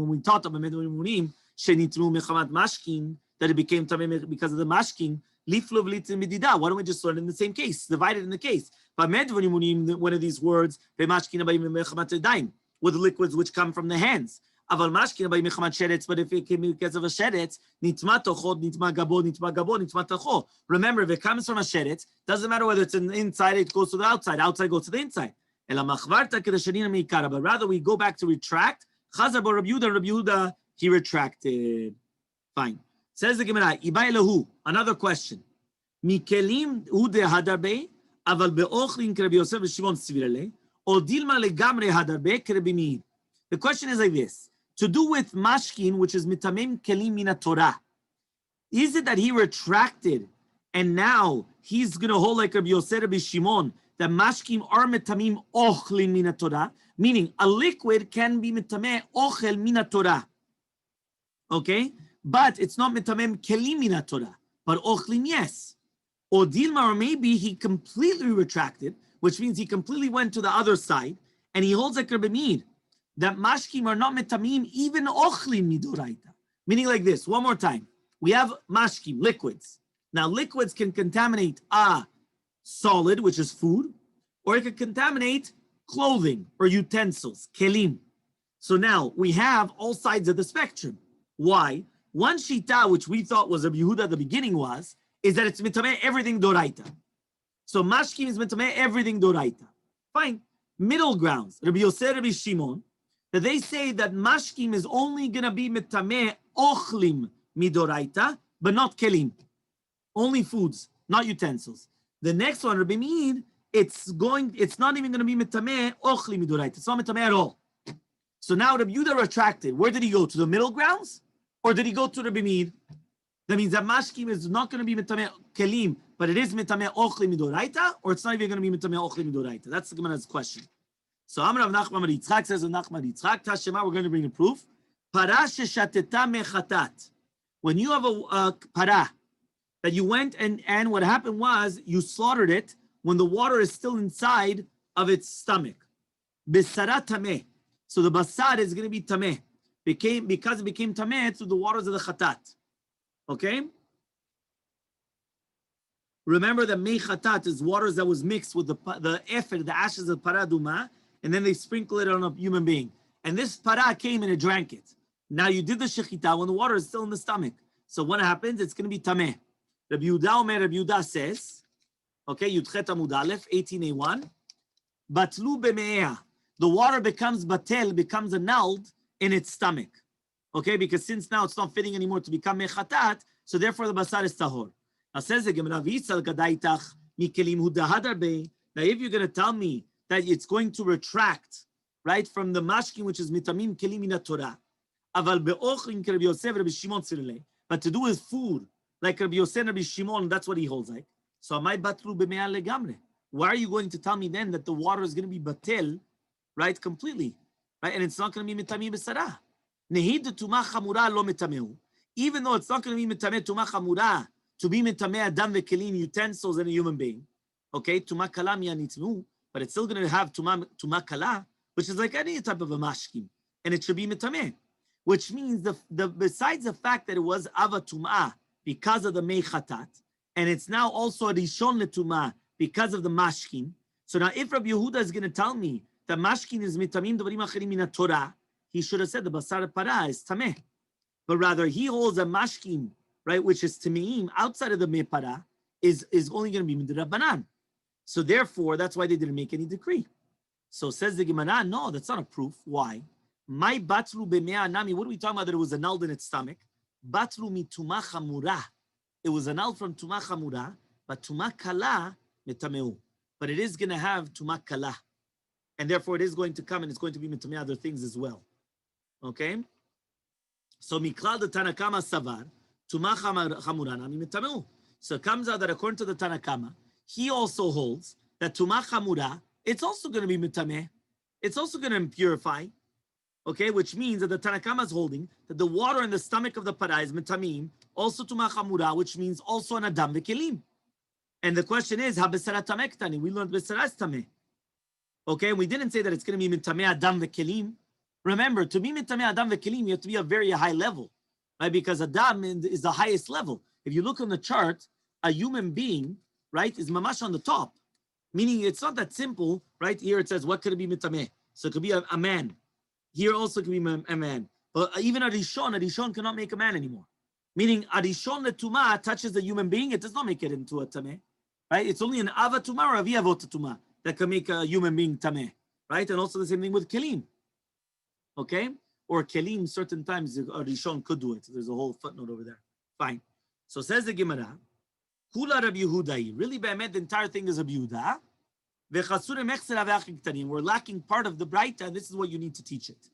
we taught about medvunim shenitru mechamat mashkin, that it became tameh because of the mashkin, liflu v'litzim medida. Why don't we just learn in the same case, divided in the case? But medvunim, one of these words, v'mashkin abayim mechamat edaim, with liquids which come from the hands. Aval mashkin abayim mechamat sheretz, but if it came because of a sheretz, nitma tochot, nitma gabo, nitma gabo, nitma tocho. Remember, if it comes from a sheretz, doesn't matter whether it's in the inside, it goes to the outside goes to the inside. But rather we go back to retract. Chazar bo Rabbi Yehuda, he retracted. Fine. Says the Gemara, Ibai lehu, another question. Mikelim hu de hadarbe, aval be'ochlin k'Rabbi Yosef v'Shimon tzvirele, o dilma legamre hadarbe k'Rabbi Meir. The question is like this. To do with mashkin, which is mitamim kelim mina Torah, is it that he retracted and now he's going to hold like Rabbi Yosef Rabbi Shimon, that mashkim are mitamim ochlin mina Torah, meaning a liquid can be mitameh ochel mina Torah. Okay? But it's not mitamim kelim mina Torah, but ochlin yes. Or Dilma, or maybe he completely retracted, which means he completely went to the other side, and he holds like Rabbi Meir, that mashkim are not mitamim even ochlin midoraita. Meaning like this, one more time. We have mashkim, liquids. Now liquids can contaminate a solid, which is food, or it could contaminate clothing or utensils, kelim. So now we have all sides of the spectrum. Why? One shita, which we thought was Rabbi Yehuda at the beginning is that it's mitameh everything doraita. So mashkim is mitameh everything doraita. Fine. Middle grounds, Rabbi Yosef, Rabbi Shimon, that they say that mashkim is only going to be mitameh ochlim midoraita, but not kelim. Only foods, not utensils. The next one, Rabbi Meir, it's not even going to be mitameh ochli midoraita. It's not mitameh at all. So now Rabbi Yehuda retracted. Where did he go? To the middle grounds? Or did he go to Rabbi Meir? That means that mashkim is not going to be mitameh kelim, but it is mitameh ochli midoraita, or it's not even going to be mitameh ochli midoraita. That's the Gemara's question. So Amar Rav Nachman Yitzchak says, Nachman Yitzchak, Tashema, we're going to bring a proof. Para sheshateta mechatat. When you have a para, that you went and what happened was you slaughtered it when the water is still inside of its stomach. Bisara tameh. So the basar is going to be tameh. Because it became tameh through the waters of the chatat. Okay? Remember that mei chatat is waters that was mixed with the efer, the ashes of paraduma, and then they sprinkle it on a human being. And this para came and it drank it. Now you did the shechita when the water is still in the stomach. So what happens? It's going to be tameh. Rabbi Yehuda says, okay, Yudchet Amud Aleph, 18a1, Batlu b'me'eh. The water becomes batel, becomes annulled in its stomach. Okay, because since now it's not fitting anymore to become mechatat, so therefore the basar is tahor. Now says the Gemara, V'yitzal gadaitach mikelim hu dahadarbe. Now if you're going to tell me that it's going to retract, right, from the mashkin, which is mitamim kelim mina Torah, aval be'ochlin k'Rabbi Yosef Rabbi Shimon tzirlei, but to do with food, like Rabbi Yosef, Rabbi Shimon, that's what he holds like. So amai batru b'me'ah legamre. Why are you going to tell me then that the water is going to be batel, right, completely, right, and it's not going to be mitamim b'sarah? Nehid tumah chamura lo mitameu. Even though it's not going to be mitameh tumah chamura, to be mitameh adam vekelim, utensils, and a human being, okay, tumah kala miyanitmu, but it's still going to have tumah kala, which is like any type of a mashkim, and it should be mitameh, which means the besides the fact that it was ava tumah because of the mei chatat, and it's now also a rishon letumah because of the mashkin. So now if Rabbi Yehuda is going to tell me that mashkin is mitamim dvarim acherim min Torah, he should have said the basar para is tameh. But rather he holds a mashkin, right, which is tameim outside of the mei para, is only going to be midrabanan. So therefore, that's why they didn't make any decree. So says the Gemara, no, that's not a proof. Why? My batru b'me'ah nami, what are we talking about that it was annulled in its stomach? Batru mi tumah chamura. It was annulled from tumah chamura, but tumah kala metameu. But it is going to have tumah kala. And therefore it is going to come and it's going to be metameh other things as well. Okay? So miklal the Tanakama savar, tumah chamura nami metameu. So it comes out that according to the Tanakama, he also holds that tumah chamura, it's also going to be metameh. It's also going to purify. Okay, which means that the Tanakama is holding that the water in the stomach of the para is metamim, also tumah chamura, which means also an adam v'kelim. And the question is, ha besara tameh ktani? We learned besara is tameh. Okay, we didn't say that it's going to be mitameh adam vekelim. Remember, to be mitameh adam vekelim, you have to be a very high level, right? Because adam is the highest level. If you look on the chart, a human being, right, is mamash on the top. Meaning it's not that simple, right? Here it says, what could it be mitameh? So it could be a man. Here also could be a man. But even a rishon cannot make a man anymore. Meaning a rishon letuma touches the human being, it does not make it into a tameh, right? It's only an ava tuma or a viavot tuma that can make a human being tameh, right? And also the same thing with kelim, okay? Or kelim, certain times a rishon could do it. There's a whole footnote over there. Fine. So says the Gemara, Kula Rabbi Yehuda. Really, the entire thing is Rabbi Yehuda. We're lacking part of the Braita, and this is what you need to teach it.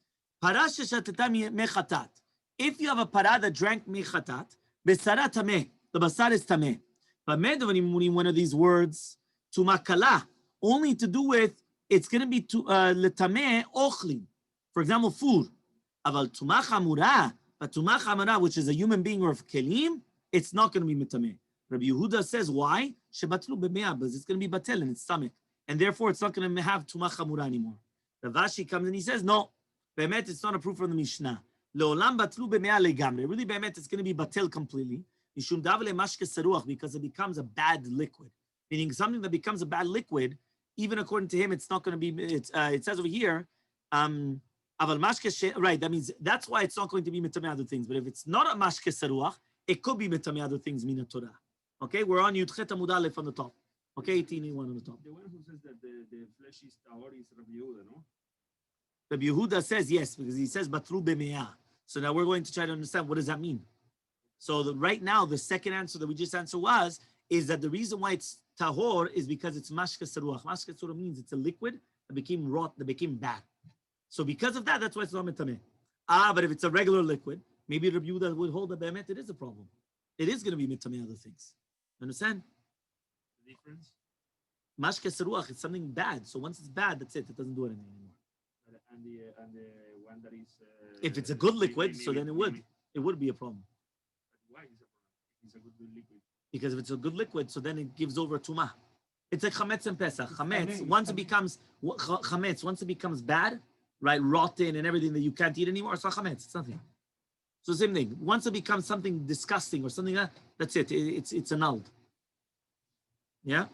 If you have a para that drank mechatat, besara tameh, the basar is tameh. But one of these words, tumakala, only to do with, it's going to be letameh ochlin. For example, food. Aval tumach hamura, but tumach hamura, which is a human being or kelim, it's not going to be mitameh. Rabbi Yehuda says, why? Shebatlu b'me'ah, because it's going to be batel in its stomach. And therefore, it's not going to have tumach hamura anymore. Ravashi comes and he says, no, be'emet, it's not a proof from the Mishnah. Le'olam batlu b'me'ah legamre. Really, be'emet, it's going to be batel completely. Mishum davle mashke seruach, because it becomes a bad liquid. Meaning something that becomes a bad liquid, even according to him, it's not going to be, it says over here, aval mashke, right, that means, that's why it's not going to be mitameh other things. But if it's not a mashke seruach, it could be mitameh other things, mina Torah. Okay, we're on Yudchet Amud Aleph on the top. Okay, 18A1 on the top. The one who says that the flesh is tahor is Rabbi Yehuda, no? Rabbi Yehuda says yes, because he says batru b'me'ah. So now we're going to try to understand what does that mean. So right now, the second answer that we just answered is that the reason why it's tahor is because it's mashke seruach. Mashke seruach means it's a liquid that became rot, that became bad. So because of that, that's why it's not mitameh. But if it's a regular liquid, maybe Rabbi Yehuda would hold that be'emet, it is a problem. It is going to be mitameh other things. Understand? The difference? Mashke seruach is something bad. So once it's bad, that's it. It doesn't do anything anymore. And the one that is... if it's a good liquid, so then it would be a problem. But why is it a problem? It's a good liquid. Because if it's a good liquid, so then it gives over tumah. It's like chametz and pesach. Chametz, once it becomes bad, right, rotten and everything that you can't eat anymore, it's not chametz. It's nothing. So same thing. Once it becomes something disgusting or something like that, that's it. It's annulled. Yeah?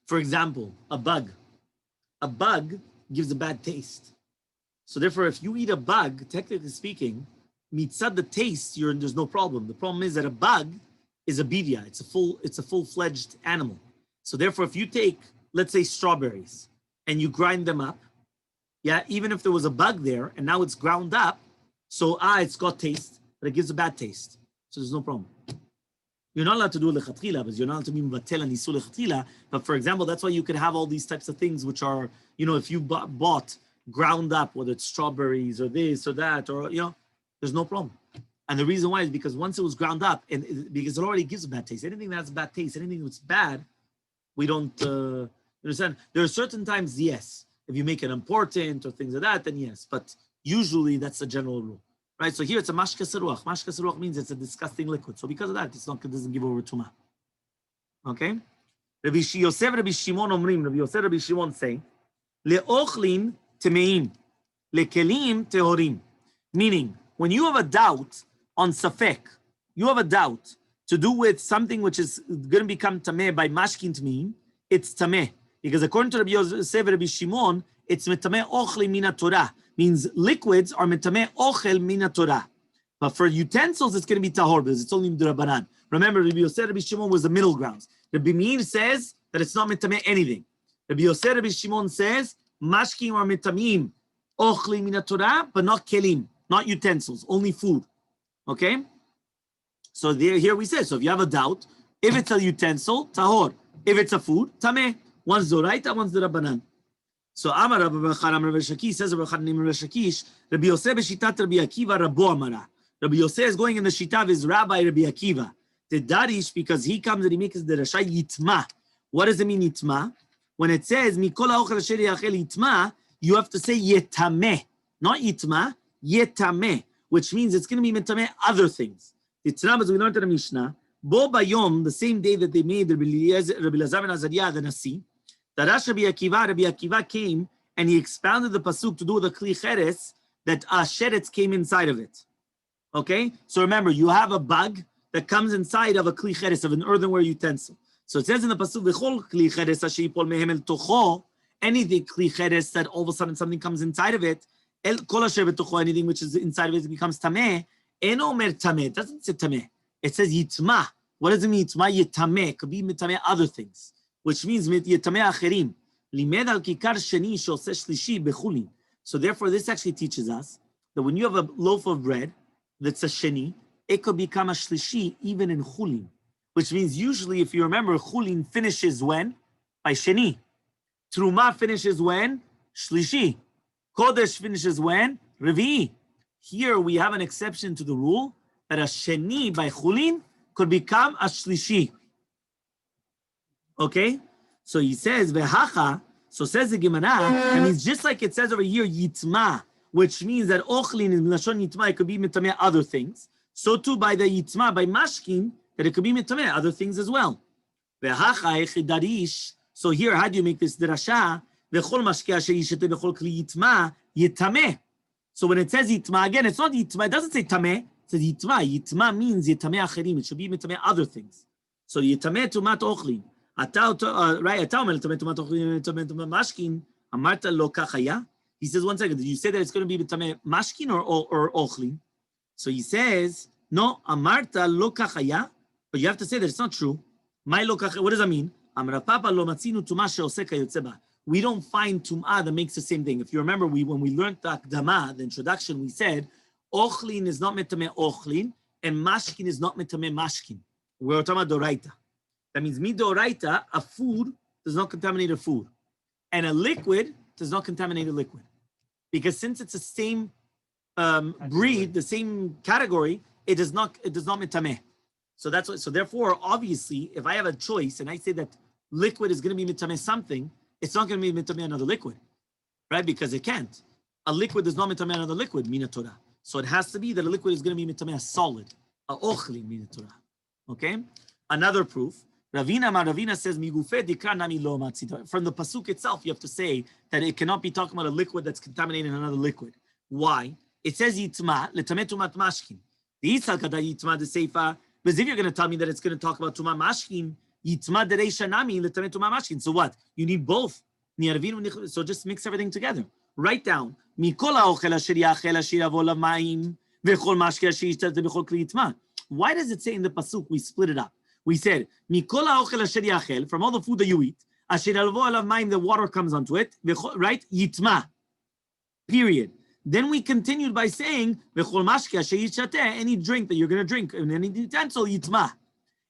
For example, a bug. A bug gives a bad taste. So therefore, if you eat a bug, technically speaking, mitzad the taste, there's no problem. The problem is that a bug is a bivya. It's a full-fledged animal. So therefore, if you take, let's say, strawberries, and you grind them up, yeah, even if there was a bug there, and now it's ground up, so it's got taste, but it gives a bad taste. So there's no problem. You're not allowed to do lechatchila, because you're not allowed to be mevatel and isul lechatchila. But for example, that's why you could have all these types of things, which are, if you bought ground up, whether it's strawberries or this or that, or there's no problem. And the reason why is because once it was ground up, and because it already gives a bad taste. Anything that has a bad taste, anything that's bad, we don't understand. There are certain times, yes. If you make it important or things like that, then yes. But usually that's the general rule, right? So here it's a mashke seruach. Mashke seruach means it's a disgusting liquid. So because of that, it doesn't give over tumah. Okay? Rabbi Yosef, Rabbi Shimon omrim. Rabbi Yosef, Rabbi Shimon say, le'ochlin temeim, lekelim tehorim. Meaning, when you have a doubt on safek, you have a doubt to do with something which is going to become tameh by mashkin temeim, it's tameh. Because according to Rabbi Yosef, Rabbi Shimon, it's metameh ochel mina Torah. Means liquids are metameh ochel mina Torah. But for utensils, it's going to be tahor because it's only d'Rabbanan. Remember, Rabbi Yosef, Rabbi Shimon was the middle grounds. Rabbi Meir says that it's not metameh anything. Rabbi Yosef, Rabbi Shimon says mashkim are metamim ochel mina Torah, but not kelim, not utensils, only food. Okay? So here we say, so if you have a doubt, if it's a utensil, tahor. If it's a food, tameh. One's Zoraita, one's the Rabbanan. So Amar Rabbi Bechar, Amar Rabbi Shakish, says Rabbi Bechar, name Rabbi Shakish, Rabbi Yosef Shitat Rabbi Akiva, Rabbo Amara. Rabbi Yosef is going in the Shita of his Rabbi Rabbi Akiva. The Darish, because he comes and he makes the Rashai Yitma. What does it mean, Yitma? When it says, Mikol ha'ochel asher yachel Yitma, you have to say Yetameh. Not Yitma, Yetameh, which means it's going to be Metameh other things. The Tzrab, as we learned in the Mishnah, Bo bayom, the same day that they made Rabbi Elazar ben Azariah the Nasi, Darash Rabbi Akiva came and he expounded the pasuk to do with the kli cheres that sheretz came inside of it. Okay, so remember, you have a bug that comes inside of a kli cheres, of an earthenware utensil. So it says in the pasuk, "V'chol kli cheres asher yipol mehem el tocho," anything kli cheres that all of a sudden something comes inside of it, el kol asher b'tocho, anything which is inside of it becomes tameh. Eno omer tameh, it doesn't say tameh. It says yitma. What does it mean? Yitma yitameh, could be mitameh other things, which means yitameh acherim. Limed al kikar sheni she'oseh shlishi bechulin. So therefore, this actually teaches us that when you have a loaf of bread that's a sheni, it could become a shlishi even in chulin, which means usually, if you remember, chulin finishes when? By sheni. Truma finishes when? Shlishi. Kodesh finishes when? Revi'i. Here we have an exception to the rule that a sheni by chulin could become a shlishi. Okay? So he says, vehacha, so says the Gemara, that means just like it says over here, yitma, which means that ochlin in lashon yitma, it could be mitameh other things. So too by the yitma, by mashkin, that it could be mitameh other things as well. Vehacha echidarish, so here, how do you make this drasha? Vechol mashke asher yishete bechol kli yitma, yitameh. So when it says yitma, again, it's not yitma, it doesn't say tameh, it says yitma. Yitma means yitameh acherim, it should be mitameh other things. So yitameh tumat ochlin. Right, he says, 1 second, did you say that it's going to be mitameh mashkin or ochlin? So he says, no, amarta lo kachaya, but you have to say that it's not true. What does that mean? We don't find tum'ah that makes the same thing. If you remember, when we learned the akdama, the introduction, we said, ochlin is not mitameh ochlin, and mashkin is not mitameh mashkin. We're talking about doraita. That means midoraita, a food does not contaminate a food, and a liquid does not contaminate a liquid, because since it's the same breed, the same category, it does not mitameh. So that's what. So therefore, obviously, if I have a choice and I say that liquid is going to be mitameh something, it's not going to be mitameh another liquid, right? Because it can't. A liquid does not mitameh another liquid, mina Torah. So it has to be that a liquid is going to be mitameh a solid, a ochli mina Torah. Okay. Another proof. Ravina says, from the pasuk itself, you have to say that it cannot be talking about a liquid that's contaminating another liquid. Why? It says yitma, letameh tumat mashkin. The Yitzhak kada yitma the seifa, but if you're going to tell me that it's going to talk about tumat mashkin, yitma dereisha nami, letameh tumat mashkin. So what? You need both. So just mix everything together. Write down, mikol ha'ochel asher yachel asher yavo lamayim, v'chol mashke asher yishtat b'chol kli yitma. Why does it say in the pasuk, we split it up? We said, Mikol ha'ochel asher yachel, from all the food that you eat, asher yalvo alav mayim, the water comes onto it, right? Yitma. Period. Then we continued by saying, V'chol mashke asher yishateh, any drink that you're going to drink, in any utensil, yitma.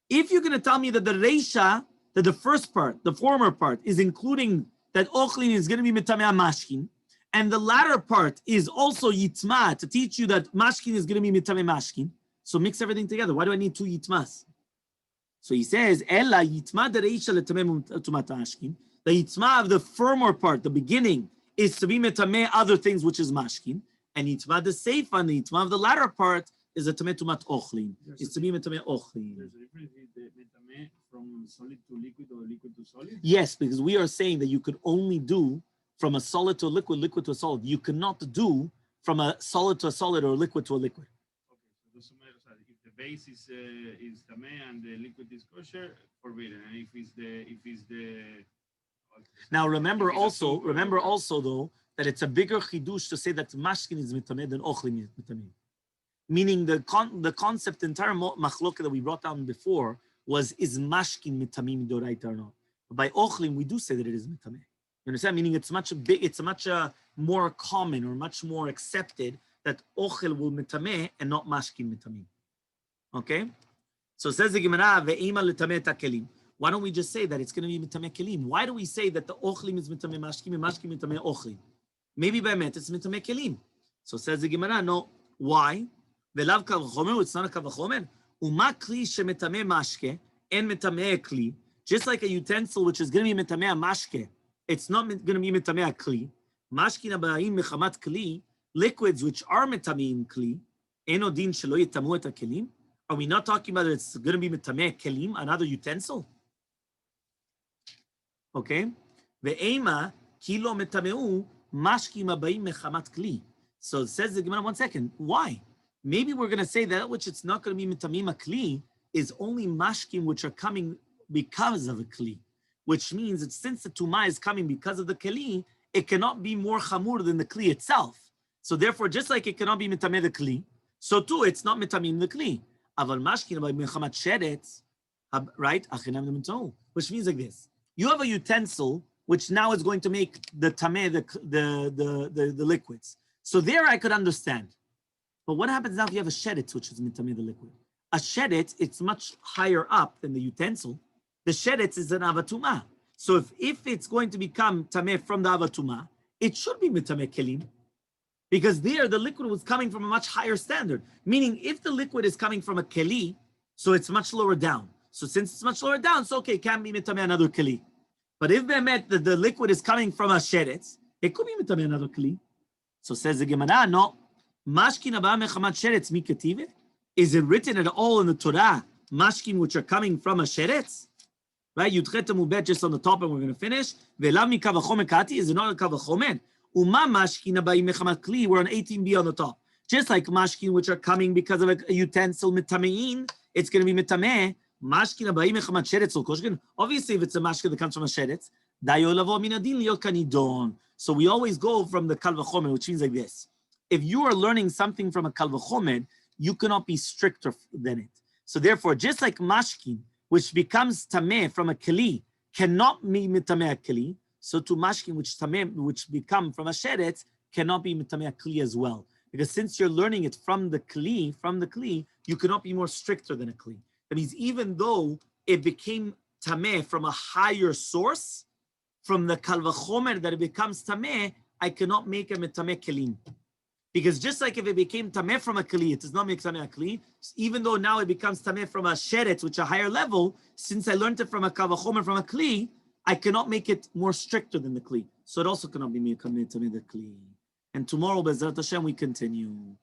If you're going to tell me that the reisha, that the first part, the former part, is including that ochlin is going to be mitameh mashkin, and the latter part is also yitma, to teach you that mashkin is going to be mitameh mashkin, so mix everything together. Why do I need two yitmas? So he says, Ella yitma dereisha letameh tumat mashkin. The yitma of the firmer part, the beginning, is to be metameh other things, which is mashkin, and yitma the seifa, and the yitma of the latter part is a tameh tumat ochlin. It's to be metameh ochlin. There's a difference between the metameh from solid to liquid or liquid to solid? Yes, because we are saying that you could only do from a solid to a liquid, liquid to a solid. You cannot do from a solid to a solid or a liquid to a liquid. Okay, so if the base is tameh and the liquid is kosher, forbidden. And if it's the Now remember also though that it's a bigger chidush to say that mashkin is mitameh than ochlin is mitameh. Meaning the concept, the entire machloka that we brought down before was, is mashkin mitamim doraita or not? But by ochlin, we do say that it is mitameh. You understand? Meaning it's much more common or much more accepted that ochel will mitameh and not mashkin mitamim. Okay? So says the Gemara, ve'ima letameh takelim. Why don't we just say that it's going to be mitameh kelim? Why do we say that the ochlim is mitameh mashkim and mashkim mitameh ochlim? Maybe by met it's mitameh kelim. So says the Gemara, no. Why? Velav kavachomer, it's not a kavachomer. Uma kli shemetameh mashke and mitameh kli. Just like a utensil which is going to be mitameh mashke, it's not going to be mitameh kli. Mashkin abayim mechamat kli, liquids which are mitameh kli, eno din shelo yitamu et kelim. Are we not talking about it's going to be mitameh kelim, another utensil? Okay. Ve'ema kilo mitameu mashkim abayim mechamat kli. So it says the Gemara, 1 second. Why? Maybe we're going to say that which it's not going to be mitamim a kli is only mashkim which are coming because of a kli, which means that since the tumah is coming because of the kli, it cannot be more chamur than the kli itself. So therefore, just like it cannot be mitameh the kli, so too it's not mitamim the kli. Aval mashkin by mechamat sheretz, right? Which means like this: you have a utensil which now is going to make the tameh the liquids. So there I could understand. But what happens now if you have a sheretz which is mitameh the liquid? A sheretz, it's much higher up than the utensil. The sheretz is an avatuma. So if it's going to become tameh from the avatuma, it should be mitameh kelim. Because there, the liquid was coming from a much higher standard. Meaning, if the liquid is coming from a keli, so it's much lower down. So since it's much lower down, so okay, it can be mitameh another keli. But if the liquid is coming from a sheretz, it could be mitameh another keli. So says the Gemara, no. Mashkin abah mechamat sheretz mikative? Is it written at all in the Torah, mashkin which are coming from a sheretz? Right? Yudchet Mubet just on the top, and we're going to finish. Ve'lav mikav hachomer kati, is it not a kav hachomer? Uma mashkin abayim mechamat kli, we're on 18b on the top. Just like mashkin which are coming because of a utensil mitamein, it's going to be mitameh. Mashkin abayim mechamat sheretz koshkin. Obviously, if it's a mashkin that comes from a sheretz, dayo lavo minadin liot kanidon. So we always go from the kal vachomer, which means like this: if you are learning something from a kal vachomer, you cannot be stricter than it. So therefore, just like mashkin, which becomes tameh from a keli, cannot be mitameh a keli, so to mashkin, which become from a sheretz, cannot be mitameh a kli as well. Because since you're learning it from the kli, you cannot be more stricter than a kli. That means even though it became tameh from a higher source, from the kal vachomer that it becomes tameh, I cannot make a mitameh kelim. Because just like if it became tameh from a kli, it does not make tameh a kli. Even though now it becomes tameh from a sheretz, which is a higher level, since I learned it from a kal vachomer from a kli, I cannot make it more stricter than the kli. So it also cannot be tameh the kli. And tomorrow, Bezrat Hashem, we continue.